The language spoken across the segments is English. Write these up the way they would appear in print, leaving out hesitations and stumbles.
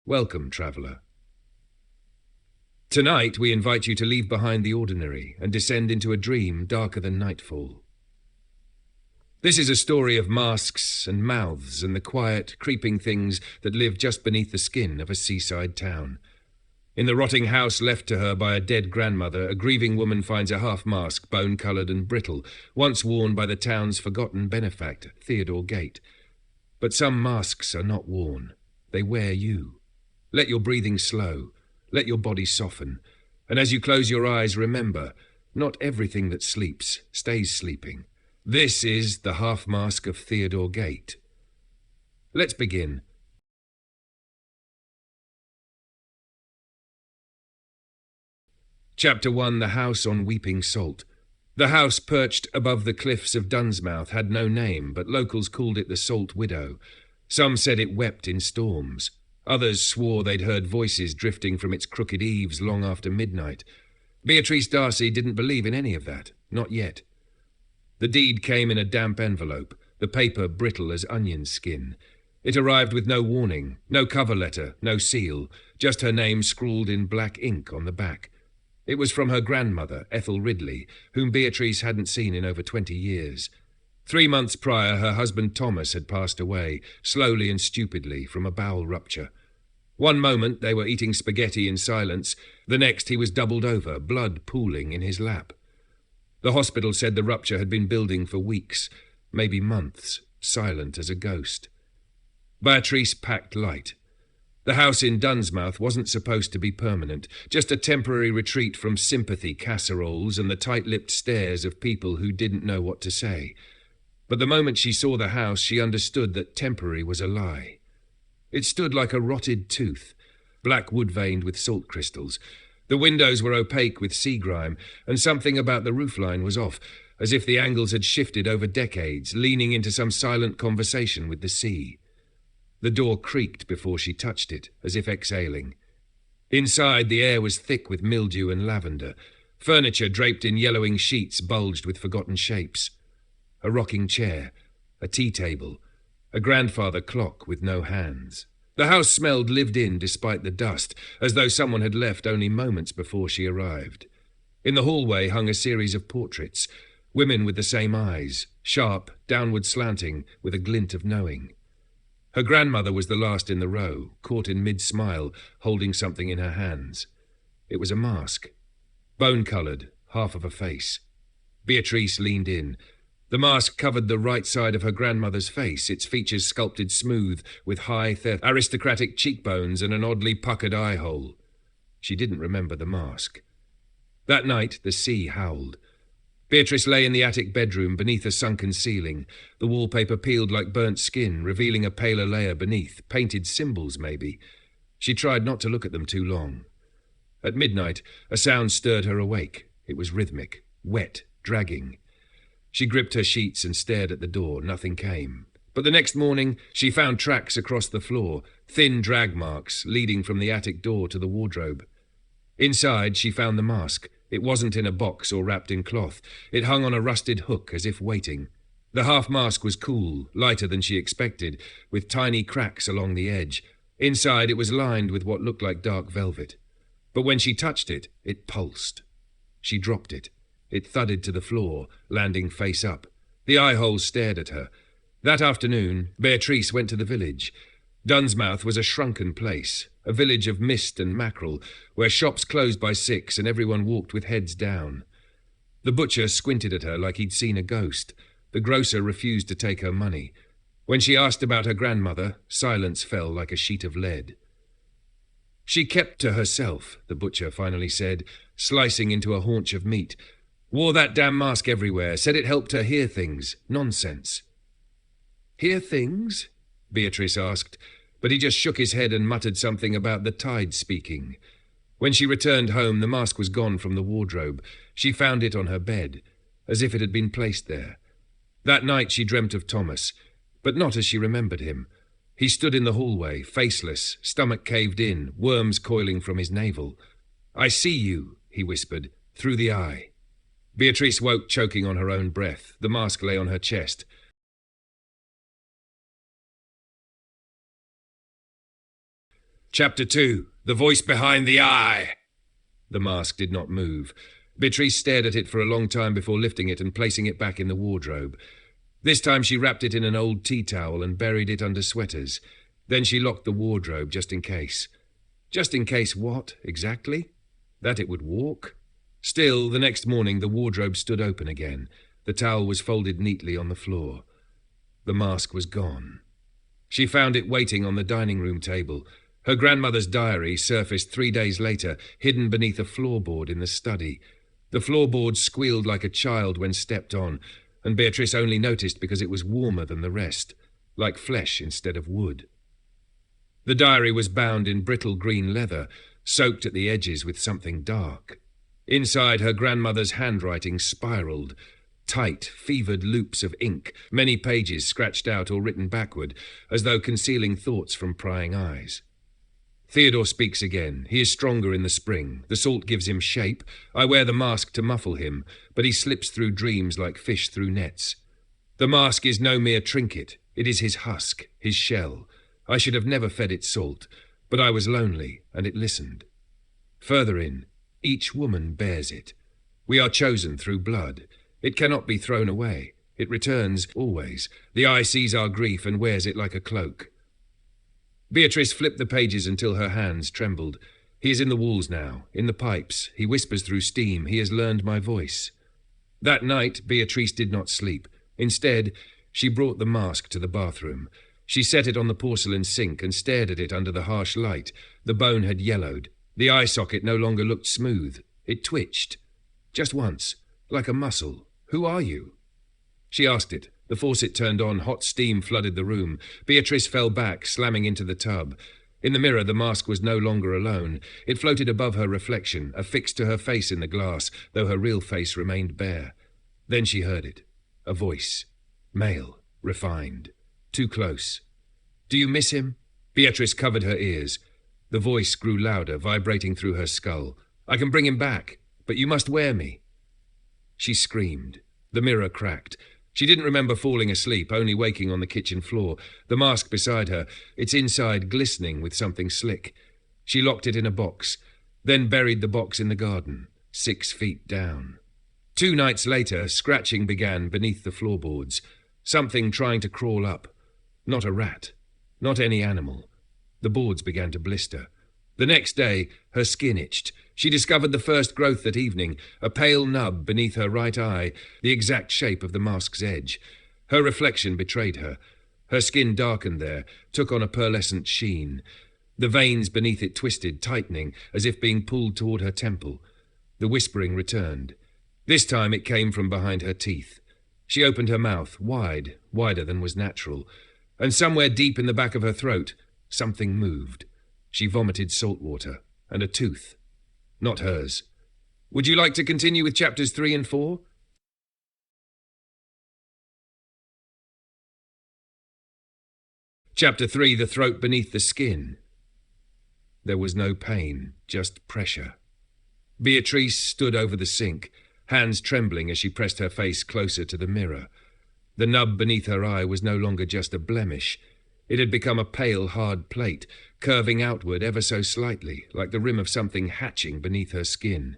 Welcome, traveller. Tonight we invite you to leave behind the ordinary and descend into a dream darker than nightfall. This is a story of masks and mouths and the quiet, creeping things that live just beneath the skin of a seaside town. In the rotting house left to her by a dead grandmother, a grieving woman finds a half-mask, bone-coloured and brittle, once worn by the town's forgotten benefactor, Theodore Gate. But some masks are not worn. They wear you. Let your breathing slow. Let your body soften. And as you close your eyes, remember, not everything that sleeps stays sleeping. This is the half-mask of Theodore Gate. Let's begin. Chapter 1, The House on Weeping Salt. The house perched above the cliffs of Dunsmouth had no name, but locals called it the Salt Widow. Some said it wept in storms. Others swore they'd heard voices drifting from its crooked eaves long after midnight. Beatrice Darcy didn't believe in any of that, not yet. The deed came in a damp envelope, the paper brittle as onion skin. It arrived with no warning, no cover letter, no seal, just her name scrawled in black ink on the back. It was from her grandmother, Ethel Ridley, whom Beatrice hadn't seen in over 20 years. 3 months prior, her husband Thomas had passed away, slowly and stupidly, from a bowel rupture. One moment they were eating spaghetti in silence, the next he was doubled over, blood pooling in his lap. The hospital said the rupture had been building for weeks, maybe months, silent as a ghost. Beatrice packed light. The house in Dunsmouth wasn't supposed to be permanent, just a temporary retreat from sympathy casseroles and the tight-lipped stares of people who didn't know what to say. But the moment she saw the house, she understood that temporary was a lie. It stood like a rotted tooth, black wood-veined with salt crystals. The windows were opaque with sea grime, and something about the roofline was off, as if the angles had shifted over decades, leaning into some silent conversation with the sea. The door creaked before she touched it, as if exhaling. Inside, the air was thick with mildew and lavender. Furniture draped in yellowing sheets bulged with forgotten shapes. A rocking chair, a tea table, a grandfather clock with no hands. The house smelled lived in despite the dust, as though someone had left only moments before she arrived. In the hallway hung a series of portraits, women with the same eyes, sharp, downward slanting, with a glint of knowing. Her grandmother was the last in the row, caught in mid-smile, holding something in her hands. It was a mask, bone-coloured, half of a face. Beatrice leaned in. The mask covered the right side of her grandmother's face, its features sculpted smooth, with high, aristocratic cheekbones and an oddly puckered eye-hole. She didn't remember the mask. That night, the sea howled. Beatrice lay in the attic bedroom beneath a sunken ceiling, the wallpaper peeled like burnt skin, revealing a paler layer beneath, painted symbols maybe. She tried not to look at them too long. At midnight, a sound stirred her awake. It was rhythmic, wet, dragging. She gripped her sheets and stared at the door. Nothing came. But the next morning, she found tracks across the floor, thin drag marks leading from the attic door to the wardrobe. Inside, she found the mask. It wasn't in a box or wrapped in cloth. It hung on a rusted hook as if waiting. The half-mask was cool, lighter than she expected, with tiny cracks along the edge. Inside, it was lined with what looked like dark velvet. But when she touched it, it pulsed. She dropped it. It thudded to the floor, landing face up. The eye-holes stared at her. That afternoon, Beatrice went to the village. Dunsmouth was a shrunken place, a village of mist and mackerel, where shops closed by 6 and everyone walked with heads down. The butcher squinted at her like he'd seen a ghost. The grocer refused to take her money. When she asked about her grandmother, silence fell like a sheet of lead. She kept to herself, the butcher finally said, slicing into a haunch of meat. Wore that damn mask everywhere, said it helped her hear things. Nonsense. Hear things? Beatrice asked, but he just shook his head and muttered something about the tide speaking. When she returned home, the mask was gone from the wardrobe. She found it on her bed, as if it had been placed there. That night she dreamt of Thomas, but not as she remembered him. He stood in the hallway, faceless, stomach caved in, worms coiling from his navel. I see you, he whispered, through the eye. Beatrice woke, choking on her own breath. The mask lay on her chest. Chapter 2. The Voice Behind the Eye. The mask did not move. Beatrice stared at it for a long time before lifting it and placing it back in the wardrobe. This time she wrapped it in an old tea towel and buried it under sweaters. Then she locked the wardrobe just in case. Just in case what, exactly? That it would walk? Still, the next morning the wardrobe stood open again. The towel was folded neatly on the floor. The mask was gone. She found it waiting on the dining room table. Her grandmother's diary surfaced 3 days later, hidden beneath a floorboard in the study. The floorboard squealed like a child when stepped on, and Beatrice only noticed because it was warmer than the rest, like flesh instead of wood. The diary was bound in brittle green leather, soaked at the edges with something dark. Inside, her grandmother's handwriting spiraled. Tight, fevered loops of ink, many pages scratched out or written backward, as though concealing thoughts from prying eyes. Theodore speaks again. He is stronger in the spring. The salt gives him shape. I wear the mask to muffle him, but he slips through dreams like fish through nets. The mask is no mere trinket. It is his husk, his shell. I should have never fed it salt, but I was lonely, and it listened. Further in, each woman bears it. We are chosen through blood. It cannot be thrown away. It returns always. The eye sees our grief and wears it like a cloak. Beatrice flipped the pages until her hands trembled. He is in the walls now, in the pipes. He whispers through steam. He has learned my voice. That night, Beatrice did not sleep. Instead, she brought the mask to the bathroom. She set it on the porcelain sink and stared at it under the harsh light. The bone had yellowed. The eye socket no longer looked smooth. It twitched. Just once, like a muscle. Who are you? She asked it. The faucet turned on, hot steam flooded the room. Beatrice fell back, slamming into the tub. In the mirror, the mask was no longer alone. It floated above her reflection, affixed to her face in the glass, though her real face remained bare. Then she heard it. A voice. Male. Refined. Too close. Do you miss him? Beatrice covered her ears. The voice grew louder, vibrating through her skull. I can bring him back, but you must wear me. She screamed. The mirror cracked. She didn't remember falling asleep, only waking on the kitchen floor, the mask beside her, its inside glistening with something slick. She locked it in a box, then buried the box in the garden, 6 feet down. 2 nights later, scratching began beneath the floorboards, something trying to crawl up. Not a rat, not any animal. The boards began to blister. The next day, her skin itched. She discovered the first growth that evening, a pale nub beneath her right eye, the exact shape of the mask's edge. Her reflection betrayed her. Her skin darkened there, took on a pearlescent sheen. The veins beneath it twisted, tightening, as if being pulled toward her temple. The whispering returned. This time it came from behind her teeth. She opened her mouth, wide, wider than was natural, and somewhere deep in the back of her throat, something moved. She vomited salt water, and a tooth. Not hers. Would you like to continue with chapters 3 and 4? Chapter 3, The Throat Beneath the Skin. There was no pain, just pressure. Beatrice stood over the sink, hands trembling as she pressed her face closer to the mirror. The nub beneath her eye was no longer just a blemish. It had become a pale, hard plate, curving outward ever so slightly, like the rim of something hatching beneath her skin.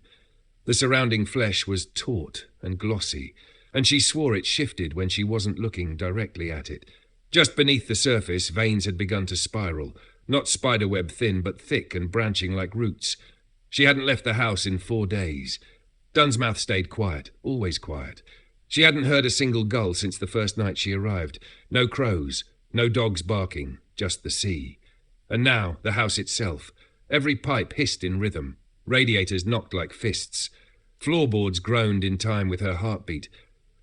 The surrounding flesh was taut and glossy, and she swore it shifted when she wasn't looking directly at it. Just beneath the surface, veins had begun to spiral, not spiderweb thin, but thick and branching like roots. She hadn't left the house in 4 days. Dunsmouth stayed quiet, always quiet. She hadn't heard a single gull since the first night she arrived. No crows. No dogs barking, just the sea. And now, the house itself. Every pipe hissed in rhythm. Radiators knocked like fists. Floorboards groaned in time with her heartbeat.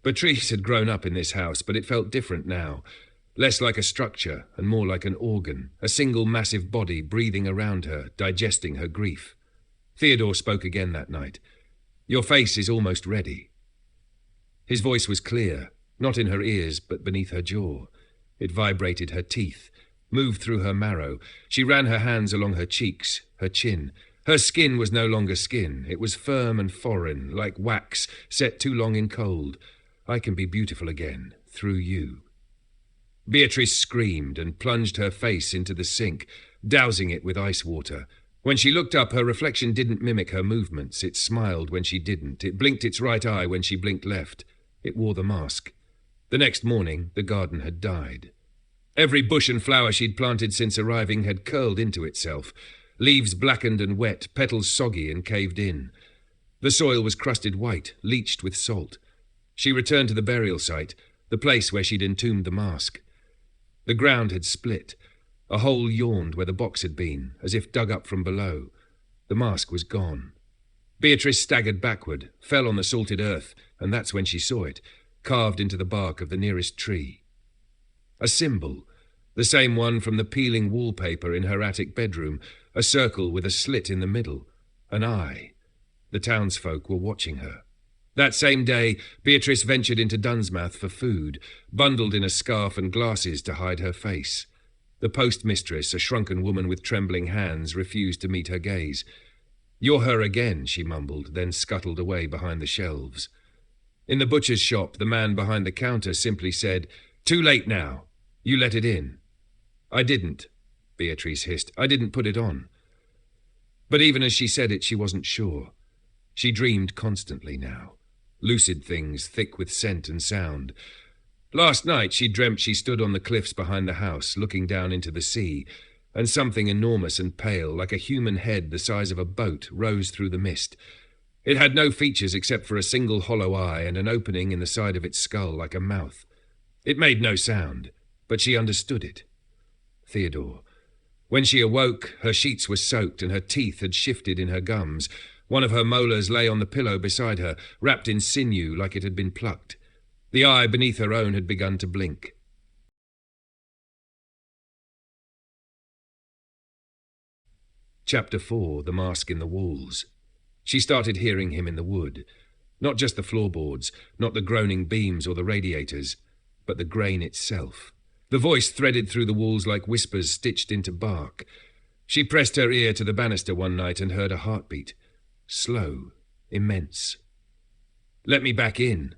Beatrice had grown up in this house, but it felt different now. Less like a structure and more like an organ, a single massive body breathing around her, digesting her grief. Theodore spoke again that night. Your face is almost ready. His voice was clear, not in her ears, but beneath her jaw. It vibrated her teeth, moved through her marrow. She ran her hands along her cheeks, her chin. Her skin was no longer skin. It was firm and foreign, like wax, set too long in cold. I can be beautiful again, through you. Beatrice screamed and plunged her face into the sink. dousing it with ice water. When she looked up, her reflection didn't mimic her movements. It smiled when she didn't. It blinked its right eye when she blinked left. It wore the mask. The next morning, the garden had died. Every bush and flower she'd planted since arriving had curled into itself. Leaves blackened and wet, petals soggy and caved in. The soil was crusted white, leached with salt. She returned to the burial site, the place where she'd entombed the mask. The ground had split. A hole yawned where the box had been, as if dug up from below. The mask was gone. Beatrice staggered backward, fell on the salted earth, and that's when she saw it, carved into the bark of the nearest tree. A symbol, the same one from the peeling wallpaper in her attic bedroom, a circle with a slit in the middle, an eye. The townsfolk were watching her. That same day, Beatrice ventured into Dunsmouth for food, bundled in a scarf and glasses to hide her face. The postmistress, a shrunken woman with trembling hands, refused to meet her gaze. "You're her again," she mumbled, then scuttled away behind the shelves. In the butcher's shop, the man behind the counter simply said, "Too late now. You let it in." "I didn't," Beatrice hissed. "I didn't put it on." But even as she said it, she wasn't sure. She dreamed constantly now. Lucid things, thick with scent and sound. Last night she dreamt she stood on the cliffs behind the house, looking down into the sea, and something enormous and pale, like a human head the size of a boat, rose through the mist. It had no features except for a single hollow eye and an opening in the side of its skull like a mouth. It made no sound, but she understood it. Theodore. When she awoke, her sheets were soaked and her teeth had shifted in her gums. One of her molars lay on the pillow beside her, wrapped in sinew like it had been plucked. The eye beneath her own had begun to blink. Chapter 4, The Mask in the Walls. She started hearing him in the wood. Not just the floorboards, not the groaning beams or the radiators, but the grain itself. The voice threaded through the walls like whispers stitched into bark. She pressed her ear to the banister one night and heard a heartbeat. Slow, immense. "Let me back in,"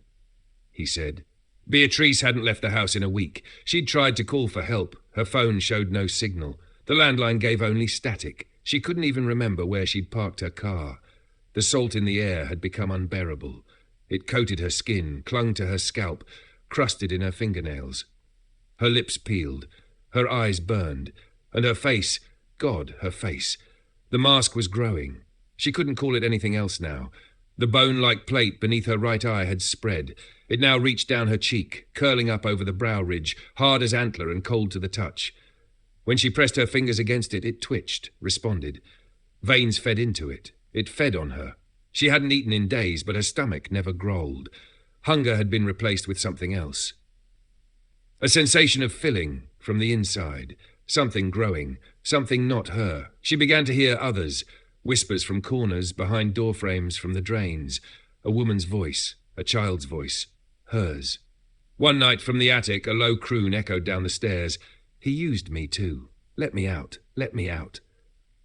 he said. Beatrice hadn't left the house in a week. She'd tried to call for help. Her phone showed no signal. The landline gave only static. She couldn't even remember where she'd parked her car. The salt in the air had become unbearable. It coated her skin, clung to her scalp, crusted in her fingernails. Her lips peeled, her eyes burned, and her face, God, her face. The mask was growing. She couldn't call it anything else now. The bone-like plate beneath her right eye had spread. It now reached down her cheek, curling up over the brow ridge, hard as antler and cold to the touch. When she pressed her fingers against it, it twitched, responded. Veins fed into it. It fed on her. She hadn't eaten in days, but her stomach never growled. Hunger had been replaced with something else. A sensation of filling from the inside. Something growing. Something not her. She began to hear others. Whispers from corners, behind door frames, from the drains. A woman's voice. A child's voice. Hers. One night from the attic, a low croon echoed down the stairs. "He used me too. Let me out. Let me out."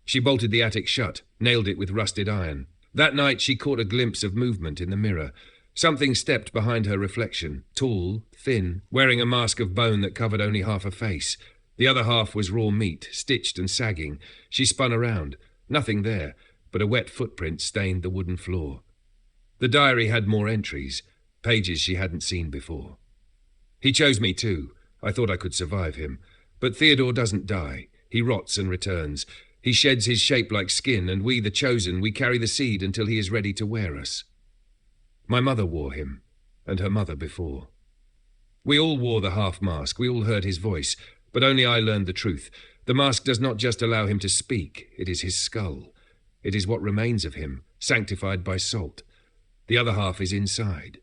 She bolted the attic shut, nailed it with rusted iron. That night she caught a glimpse of movement in the mirror. Something stepped behind her reflection, tall, thin, wearing a mask of bone that covered only half a face. The other half was raw meat, stitched and sagging. She spun around. Nothing there, but a wet footprint stained the wooden floor. The diary had more entries, pages she hadn't seen before. "He chose me too. I thought I could survive him. But Theodore doesn't die. He rots and returns. He sheds his shape like skin, and we, the chosen, we carry the seed until he is ready to wear us. My mother wore him, and her mother before. We all wore the half-mask. We all heard his voice, but only I learned the truth. The mask does not just allow him to speak. It is his skull. It is what remains of him, sanctified by salt. The other half is inside."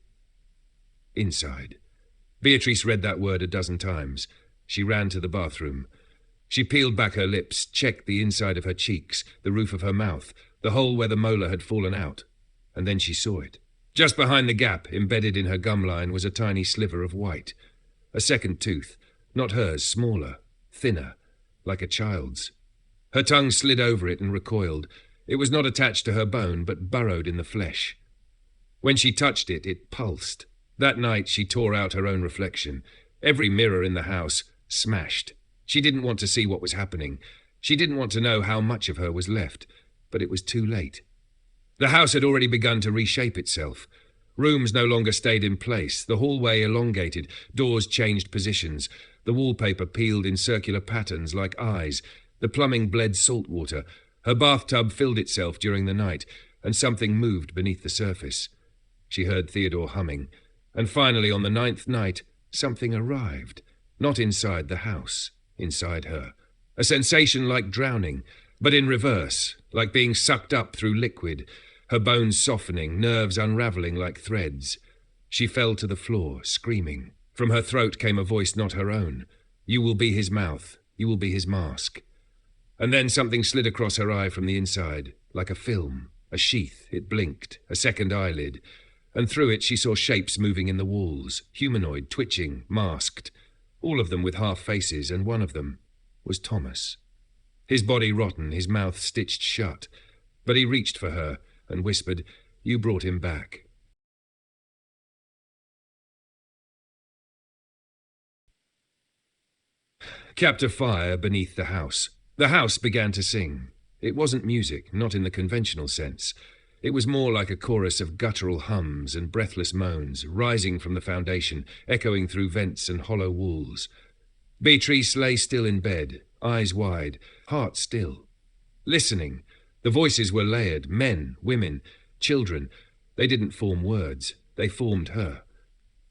Inside. Beatrice read that word a dozen times. She ran to the bathroom. She peeled back her lips, checked the inside of her cheeks, the roof of her mouth, the hole where the molar had fallen out, and then she saw it. Just behind the gap, embedded in her gum line, was a tiny sliver of white. A second tooth, not hers, smaller, thinner, like a child's. Her tongue slid over it and recoiled. It was not attached to her bone, but burrowed in the flesh. When she touched it, it pulsed. That night she tore out her own reflection. Every mirror in the house smashed. She didn't want to see what was happening. She didn't want to know how much of her was left, but it was too late. The house had already begun to reshape itself. Rooms no longer stayed in place, the hallway elongated, doors changed positions, the wallpaper peeled in circular patterns like eyes, the plumbing bled salt water, her bathtub filled itself during the night, and something moved beneath the surface. She heard Theodore humming, and finally on the 9th night, something arrived, not inside the house, inside her. A sensation like drowning, but in reverse, like being sucked up through liquid, her bones softening, nerves unravelling like threads. She fell to the floor, screaming. From her throat came a voice not her own. You will be his mouth. You will be his mask. And then something slid across her eye from the inside, like a film, a sheath. It blinked, a second eyelid. And through it she saw shapes moving in the walls, humanoid, twitching, masked. All of them with half faces, and one of them was Thomas. His body rotten, his mouth stitched shut. But he reached for her and whispered, You brought him back. Capped a fire beneath the house. The house began to sing. It wasn't music, not in the conventional sense. It was more like a chorus of guttural hums and breathless moans, rising from the foundation, echoing through vents and hollow walls. Beatrice lay still in bed, eyes wide, heart still. Listening. The voices were layered, men, women, children. They didn't form words, they formed her.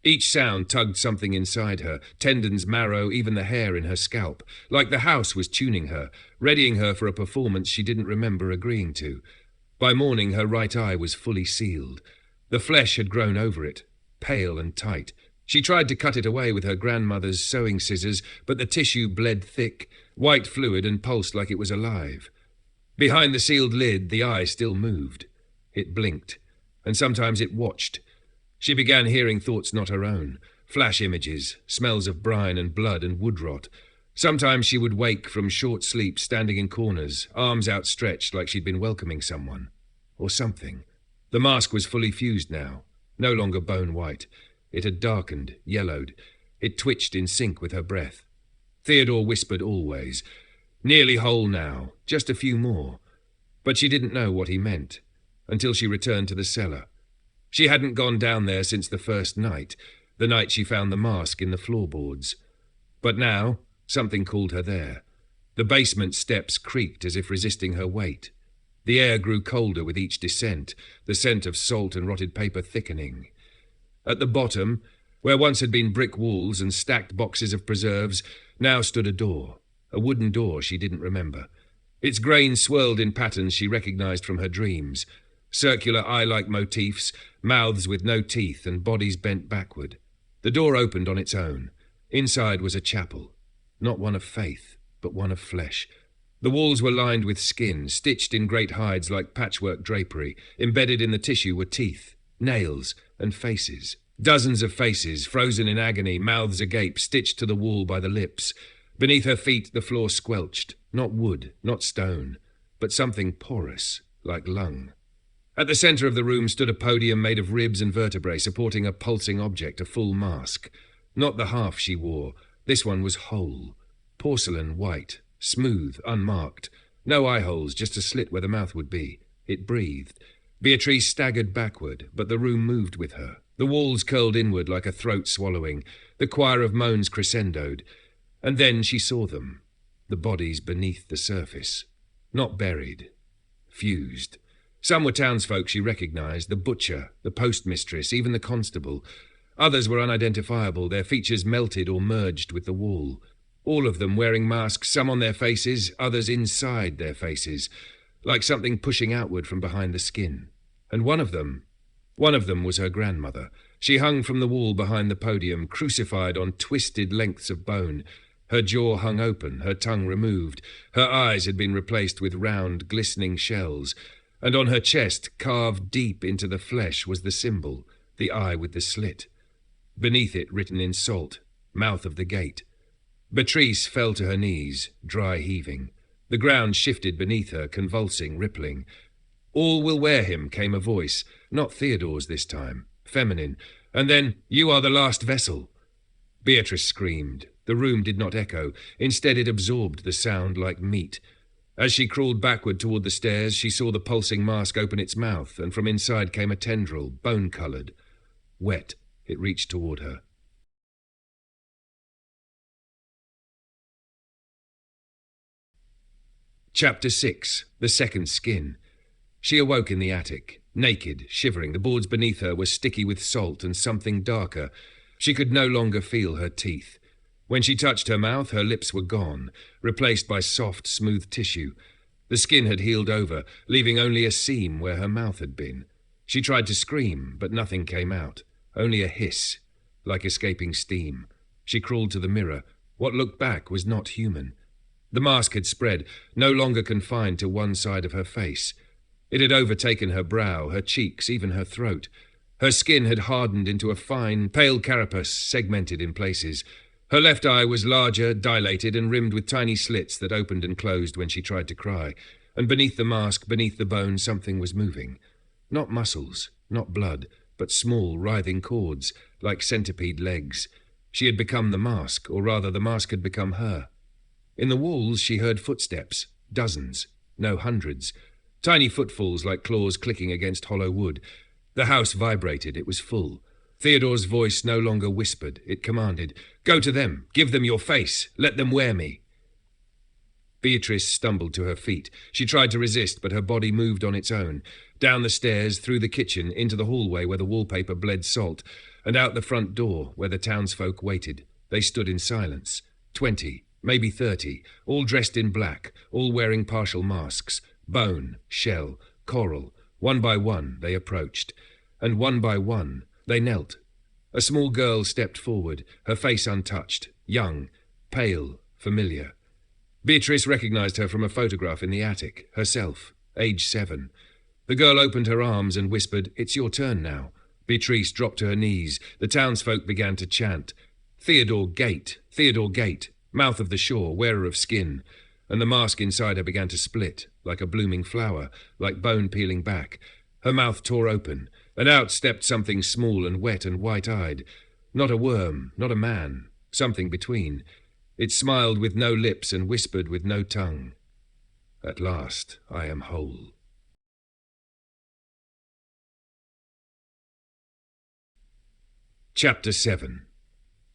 Each sound tugged something inside her, tendons, marrow, even the hair in her scalp, like the house was tuning her, readying her for a performance she didn't remember agreeing to. By morning her right eye was fully sealed. The flesh had grown over it, pale and tight. She tried to cut it away with her grandmother's sewing scissors, but the tissue bled thick, white fluid, and pulsed like it was alive. Behind the sealed lid, the eye still moved. It blinked, and sometimes it watched. She began hearing thoughts not her own, flash images, smells of brine and blood and wood rot. Sometimes she would wake from short sleep standing in corners, arms outstretched like she'd been welcoming someone. Or something. The mask was fully fused now, no longer bone white. It had darkened, yellowed. It twitched in sync with her breath. Theodore whispered always. Nearly whole now, just a few more. But she didn't know what he meant, until she returned to the cellar. She hadn't gone down there since the first night, the night she found the mask in the floorboards. But now, something called her there. The basement steps creaked as if resisting her weight. The air grew colder with each descent, the scent of salt and rotted paper thickening. At the bottom, where once had been brick walls and stacked boxes of preserves, now stood a door, a wooden door she didn't remember. Its grain swirled in patterns she recognized from her dreams. Circular eye-like motifs, mouths with no teeth and bodies bent backward. The door opened on its own. Inside was a chapel. Not one of faith, but one of flesh. The walls were lined with skin, stitched in great hides like patchwork drapery. Embedded in the tissue were teeth, nails, and faces. Dozens of faces, frozen in agony, mouths agape, stitched to the wall by the lips. Beneath her feet the floor squelched. Not wood, not stone, but something porous, like lung. At the centre of the room stood a podium made of ribs and vertebrae, supporting a pulsing object, a full mask. Not the half she wore. This one was whole. Porcelain white, smooth, unmarked. No eye holes, just a slit where the mouth would be. It breathed. Beatrice staggered backward, but the room moved with her. The walls curled inward like a throat swallowing. The choir of moans crescendoed. And then she saw them. The bodies beneath the surface. Not buried. Fused. Some were townsfolk she recognised, the butcher, the postmistress, even the constable. Others were unidentifiable, their features melted or merged with the wall. All of them wearing masks, some on their faces, others inside their faces, like something pushing outward from behind the skin. And one of them was her grandmother. She hung from the wall behind the podium, crucified on twisted lengths of bone. Her jaw hung open, her tongue removed. Her eyes had been replaced with round, glistening shells. And on her chest, carved deep into the flesh, was the symbol, the eye with the slit. Beneath it, written in salt, mouth of the gate. Beatrice fell to her knees, dry heaving. The ground shifted beneath her, convulsing, rippling. All will wear him, came a voice, not Theodore's this time, feminine. And then, you are the last vessel. Beatrice screamed. The room did not echo. Instead, it absorbed the sound like meat. As she crawled backward toward the stairs, she saw the pulsing mask open its mouth, and from inside came a tendril, bone-coloured. Wet, it reached toward her. Chapter 6. The Second Skin. She awoke in the attic, naked, shivering. The boards beneath her were sticky with salt and something darker. She could no longer feel her teeth. When she touched her mouth, her lips were gone, replaced by soft, smooth tissue. The skin had healed over, leaving only a seam where her mouth had been. She tried to scream, but nothing came out, only a hiss, like escaping steam. She crawled to the mirror. What looked back was not human. The mask had spread, no longer confined to one side of her face. It had overtaken her brow, her cheeks, even her throat. Her skin had hardened into a fine, pale carapace, segmented in places. Her left eye was larger, dilated, and rimmed with tiny slits that opened and closed when she tried to cry. And beneath the mask, beneath the bone, something was moving. Not muscles, not blood, but small, writhing cords, like centipede legs. She had become the mask, or rather the mask had become her. In the walls she heard footsteps, dozens, no hundreds. Tiny footfalls like claws clicking against hollow wood. The house vibrated, it was full. Theodore's voice no longer whispered, it commanded, "Go to them, give them your face, let them wear me." Beatrice stumbled to her feet. She tried to resist, but her body moved on its own. Down the stairs, through the kitchen, into the hallway where the wallpaper bled salt, and out the front door where the townsfolk waited. They stood in silence. 20, maybe 30, all dressed in black, all wearing partial masks. Bone, shell, coral. One by one they approached. And one by one they knelt. A small girl stepped forward, her face untouched, young, pale, familiar. Beatrice recognized her from a photograph in the attic, herself, age 7. The girl opened her arms and whispered, "It's your turn now." Beatrice dropped to her knees. The townsfolk began to chant. "Theodore Gate, Theodore Gate, mouth of the shore, wearer of skin." And the mask inside her began to split, like a blooming flower, like bone peeling back. Her mouth tore open, and out stepped something small and wet and white-eyed. Not a worm, not a man, something between. It smiled with no lips and whispered with no tongue. "At last I am whole." Chapter 7.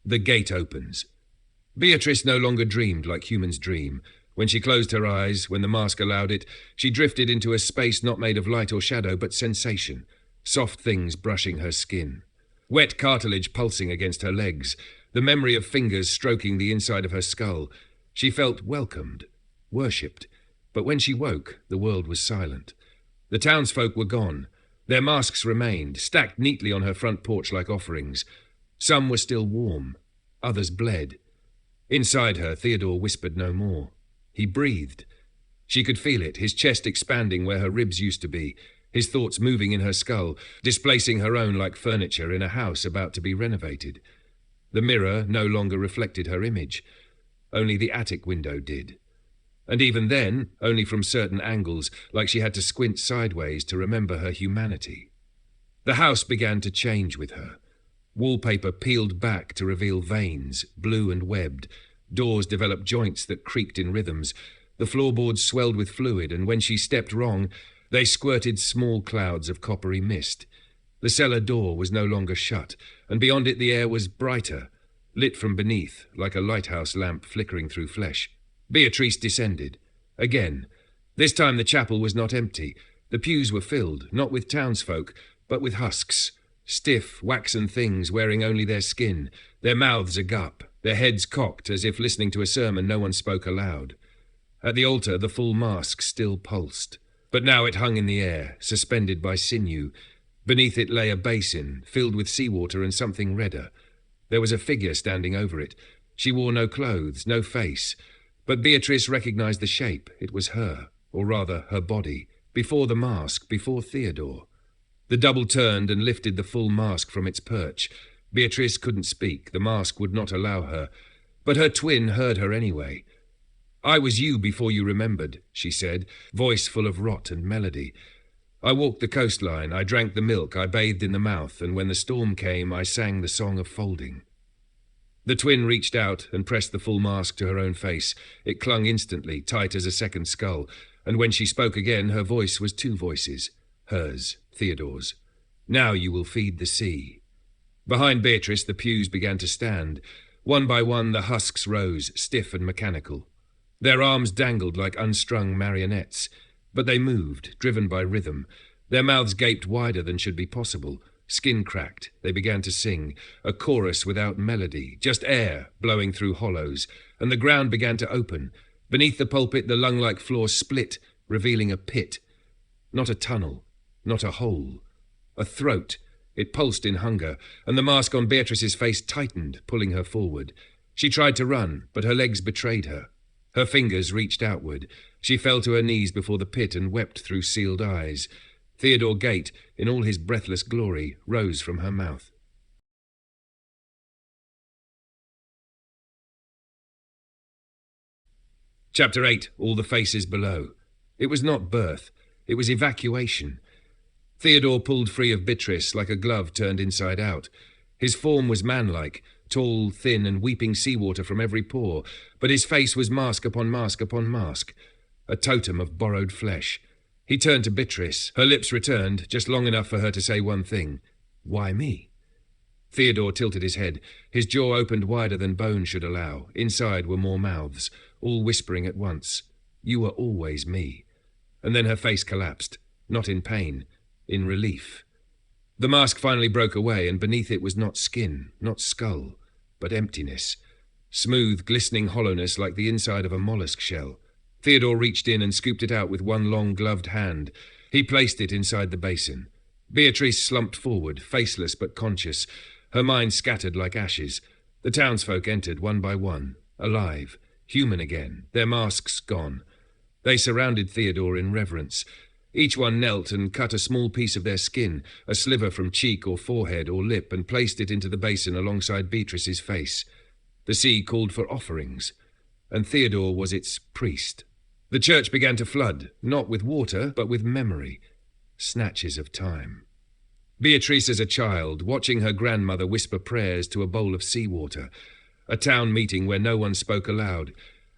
The gate opens. Beatrice no longer dreamed like humans dream. When she closed her eyes, when the mask allowed it, she drifted into a space not made of light or shadow, but sensation. Soft things brushing her skin. Wet cartilage pulsing against her legs. The memory of fingers stroking the inside of her skull. She felt welcomed, worshipped. But when she woke, the world was silent. The townsfolk were gone. Their masks remained, stacked neatly on her front porch like offerings. Some were still warm. Others bled. Inside her, Theodore whispered no more. He breathed. She could feel it, his chest expanding where her ribs used to be, his thoughts moving in her skull, displacing her own like furniture in a house about to be renovated. The mirror no longer reflected her image. Only the attic window did. And even then, only from certain angles, like she had to squint sideways to remember her humanity. The house began to change with her. Wallpaper peeled back to reveal veins, blue and webbed. Doors developed joints that creaked in rhythms. The floorboards swelled with fluid, and when she stepped wrong, they squirted small clouds of coppery mist. The cellar door was no longer shut, and beyond it the air was brighter, lit from beneath, like a lighthouse lamp flickering through flesh. Beatrice descended. Again. This time the chapel was not empty. The pews were filled, not with townsfolk, but with husks. Stiff, waxen things wearing only their skin, their mouths agape, their heads cocked as if listening to a sermon no one spoke aloud. At the altar the full mask still pulsed, but now it hung in the air, suspended by sinew. Beneath it lay a basin, filled with seawater and something redder. There was a figure standing over it. She wore no clothes, no face, but Beatrice recognized the shape. It was her, or rather her body, before the mask, before Theodore. The double turned and lifted the full mask from its perch. Beatrice couldn't speak. The mask would not allow her. But her twin heard her anyway. "I was you before you remembered," she said, voice full of rot and melody. "I walked the coastline, I drank the milk, I bathed in the mouth, and when the storm came, I sang the song of folding." The twin reached out and pressed the full mask to her own face. It clung instantly, tight as a second skull, and when she spoke again, her voice was two voices. Hers, Theodore's. "Now you will feed the sea." Behind Beatrice, the pews began to stand. One by one, the husks rose, stiff and mechanical. Their arms dangled like unstrung marionettes, but they moved, driven by rhythm. Their mouths gaped wider than should be possible. Skin cracked, they began to sing, a chorus without melody, just air blowing through hollows, and the ground began to open. Beneath the pulpit, the lung-like floor split, revealing a pit. Not a tunnel, not a hole. A throat. It pulsed in hunger, and the mask on Beatrice's face tightened, pulling her forward. She tried to run, but her legs betrayed her. Her fingers reached outward. She fell to her knees before the pit and wept through sealed eyes. Theodore Gate, in all his breathless glory, rose from her mouth. Chapter 8. All the Faces Below. It was not birth. It was evacuation. Theodore pulled free of Beatrice like a glove turned inside out. His form was manlike, tall, thin, and weeping seawater from every pore, but his face was mask upon mask upon mask, a totem of borrowed flesh. He turned to Beatrice. Her lips returned, just long enough for her to say one thing. "Why me?" Theodore tilted his head. His jaw opened wider than bone should allow. Inside were more mouths, all whispering at once. "You were always me." And then her face collapsed, not in pain, in relief. The mask finally broke away, and beneath it was not skin, not skull, but emptiness. Smooth, glistening hollowness like the inside of a mollusk shell. Theodore reached in and scooped it out with one long gloved hand. He placed it inside the basin. Beatrice slumped forward, faceless but conscious, her mind scattered like ashes. The townsfolk entered one by one, alive, human again, their masks gone. They surrounded Theodore in reverence. Each one knelt and cut a small piece of their skin, a sliver from cheek or forehead or lip, and placed it into the basin alongside Beatrice's face. The sea called for offerings, and Theodore was its priest. The church began to flood, not with water, but with memory, snatches of time. Beatrice as a child, watching her grandmother whisper prayers to a bowl of seawater. A town meeting where no one spoke aloud.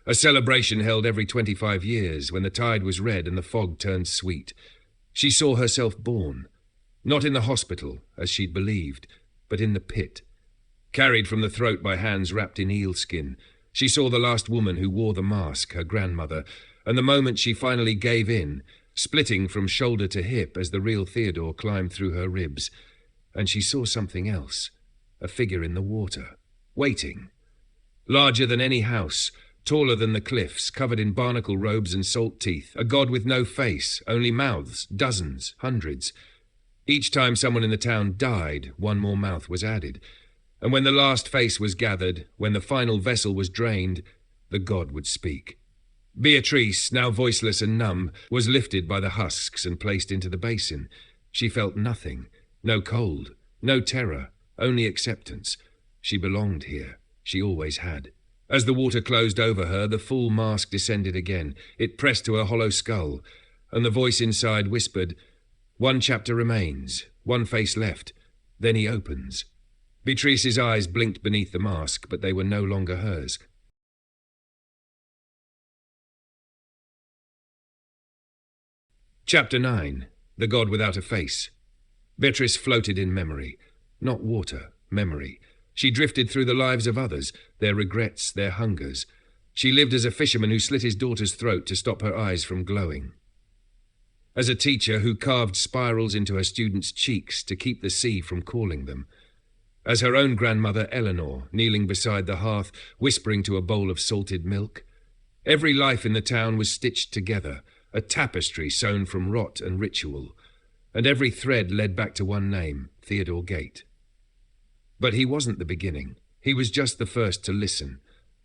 A celebration held every 25 years, when the tide was red and the fog turned sweet. She saw herself born, not in the hospital, as she'd believed, but in the pit. Carried from the throat by hands wrapped in eelskin, she saw the last woman who wore the mask, her grandmother, and the moment she finally gave in, splitting from shoulder to hip as the real Theodore climbed through her ribs. And she saw something else, a figure in the water, waiting. Larger than any house, taller than the cliffs, covered in barnacle robes and salt teeth, a god with no face, only mouths, dozens, hundreds. Each time someone in the town died, one more mouth was added. And when the last face was gathered, when the final vessel was drained, the god would speak. Beatrice, now voiceless and numb, was lifted by the husks and placed into the basin. She felt nothing, no cold, no terror, only acceptance. She belonged here. She always had. As the water closed over her, the full mask descended again. It pressed to her hollow skull, and the voice inside whispered, "One chapter remains, one face left, then he opens." Beatrice's eyes blinked beneath the mask, but they were no longer hers. Chapter 9. The God Without a Face. Beatrice floated in memory. Not water, memory. She drifted through the lives of others, their regrets, their hungers. She lived as a fisherman who slit his daughter's throat to stop her eyes from glowing. As a teacher who carved spirals into her students' cheeks to keep the sea from calling them. As her own grandmother Eleanor, kneeling beside the hearth, whispering to a bowl of salted milk. Every life in the town was stitched together, a tapestry sewn from rot and ritual, and every thread led back to one name, Theodore Gate. But he wasn't the beginning. He was just the first to listen.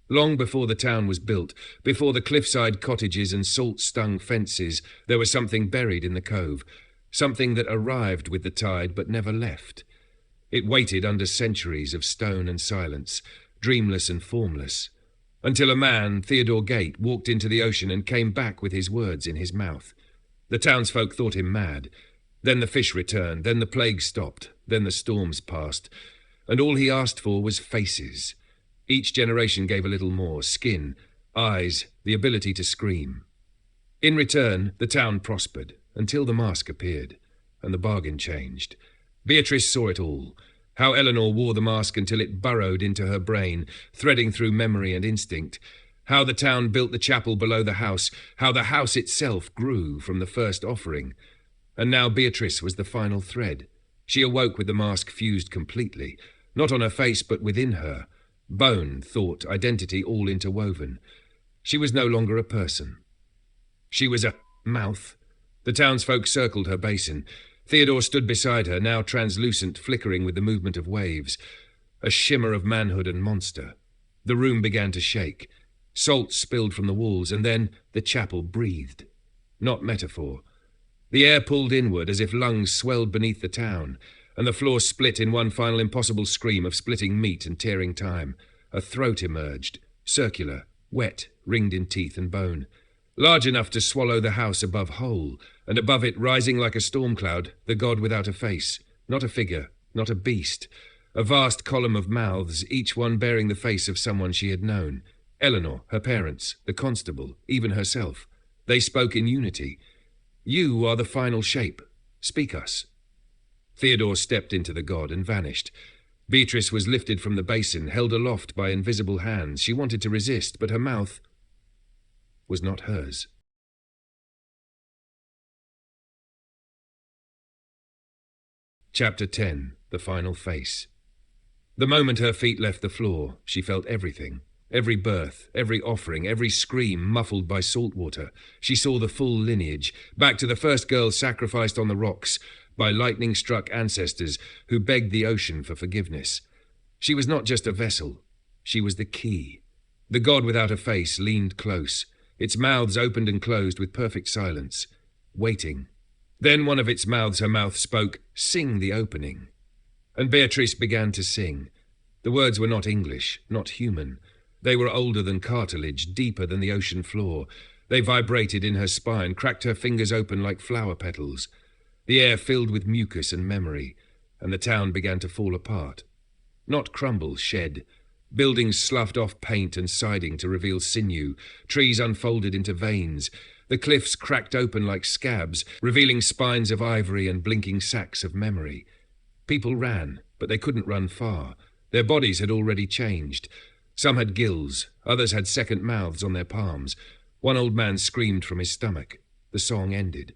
Long before the town was built, before the cliffside cottages and salt-stung fences, there was something buried in the cove, something that arrived with the tide but never left. It waited under centuries of stone and silence, dreamless and formless, until a man, Theodore Gate, walked into the ocean and came back with his words in his mouth. The townsfolk thought him mad. Then the fish returned, then the plague stopped, then the storms passed, and all he asked for was faces. Each generation gave a little more: skin, eyes, the ability to scream. In return, the town prospered, until the mask appeared, and the bargain changed. Beatrice saw it all, how Eleanor wore the mask until it burrowed into her brain, threading through memory and instinct, how the town built the chapel below the house, how the house itself grew from the first offering. And now Beatrice was the final thread. She awoke with the mask fused completely, not on her face but within her. Bone, thought, identity all interwoven. She was no longer a person. She was a mouth. The townsfolk circled her basin. Theodore stood beside her, now translucent, flickering with the movement of waves, a shimmer of manhood and monster. The room began to shake. Salt spilled from the walls, and then the chapel breathed. Not metaphor. The air pulled inward as if lungs swelled beneath the town, and the floor split in one final impossible scream of splitting meat and tearing time. A throat emerged, circular, wet, ringed in teeth and bone, large enough to swallow the house above whole, and above it, rising like a storm cloud, the god without a face, not a figure, not a beast, a vast column of mouths, each one bearing the face of someone she had known. Eleanor, her parents, the constable, even herself. They spoke in unity. "You are the final shape. Speak us." Theodore stepped into the god and vanished. Beatrice was lifted from the basin, held aloft by invisible hands. She wanted to resist, but her mouth was not hers. Chapter 10. The Final Face. The moment her feet left the floor, she felt everything. Every birth, every offering, every scream muffled by salt water. She saw the full lineage, back to the first girl sacrificed on the rocks by lightning-struck ancestors who begged the ocean for forgiveness. She was not just a vessel. She was the key. The god without a face leaned close. Its mouths opened and closed with perfect silence, waiting. Then one of its mouths, her mouth, spoke, "Sing the opening." And Beatrice began to sing. The words were not English, not human. They were older than cartilage, deeper than the ocean floor. They vibrated in her spine, cracked her fingers open like flower petals. The air filled with mucus and memory, and the town began to fall apart. Not crumble, shed. Buildings sloughed off paint and siding to reveal sinew. Trees unfolded into veins. The cliffs cracked open like scabs, revealing spines of ivory and blinking sacs of memory. People ran, but they couldn't run far. Their bodies had already changed. Some had gills, others had second mouths on their palms. One old man screamed from his stomach. The song ended.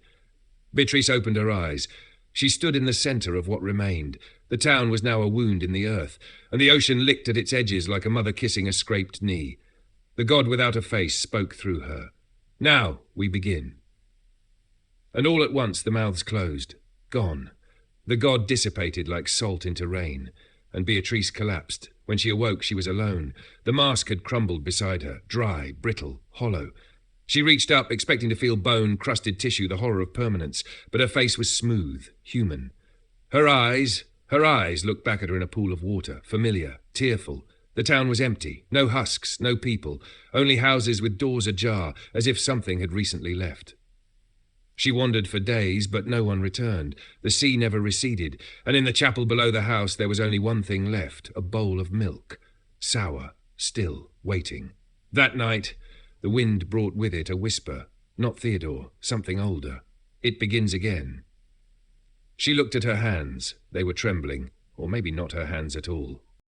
Beatrice opened her eyes. She stood in the centre of what remained. The town was now a wound in the earth, and the ocean licked at its edges like a mother kissing a scraped knee. The god without a face spoke through her. "Now we begin." And all at once the mouths closed. Gone. The god dissipated like salt into rain, and Beatrice collapsed. When she awoke, she was alone. The mask had crumbled beside her, dry, brittle, hollow. She reached up, expecting to feel bone, crusted tissue, the horror of permanence, but her face was smooth, human. Her eyes looked back at her in a pool of water, familiar, tearful. The town was empty, no husks, no people, only houses with doors ajar, as if something had recently left. She wandered for days, but no one returned. The sea never receded, and in the chapel below the house there was only one thing left, a bowl of milk, sour, still, waiting. That night, the wind brought with it a whisper, not Theodore, something older. "It begins again." She looked at her hands. They were trembling, or maybe not her hands at all.